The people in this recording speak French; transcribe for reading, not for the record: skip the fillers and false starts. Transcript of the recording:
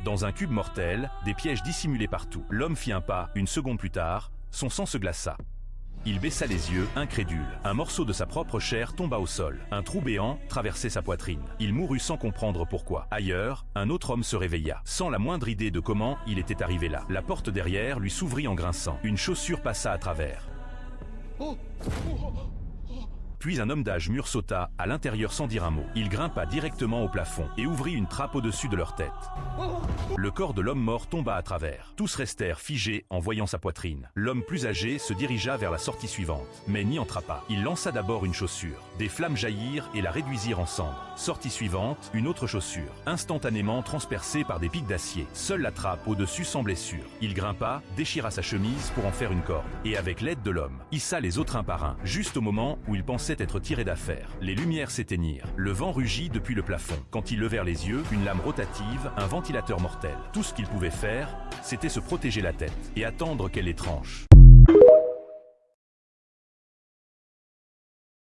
Dans un cube mortel, des pièges dissimulés partout. L'homme fit un pas, une seconde plus tard, son sang se glaça. Il baissa les yeux, incrédule. Un morceau de sa propre chair tomba au sol. Un trou béant traversait sa poitrine. Il mourut sans comprendre pourquoi. Ailleurs, un autre homme se réveilla, sans la moindre idée de comment il était arrivé là. La porte derrière lui s'ouvrit en grinçant. Une chaussure passa à travers. Puis un homme d'âge mûr sauta à l'intérieur sans dire un mot. Il grimpa directement au plafond et ouvrit une trappe au-dessus de leur tête. Le corps de l'homme mort tomba à travers. Tous restèrent figés en voyant sa poitrine. L'homme plus âgé se dirigea vers la sortie suivante, mais n'y entra pas. Il lança d'abord une chaussure. Des flammes jaillirent et la réduisirent en cendres. Sortie suivante, une autre chaussure, instantanément transpercée par des pics d'acier. Seule la trappe au-dessus semblait sûre. Il grimpa, déchira sa chemise pour en faire une corde, et avec l'aide de l'homme, hissa les autres un par un, juste au moment où il pensait être tiré d'affaire. Les lumières s'éteignirent. Le vent rugit depuis le plafond. Quand ils levèrent les yeux, une lame rotative, un ventilateur mortel. Tout ce qu'ils pouvaient faire, c'était se protéger la tête et attendre qu'elle les tranche.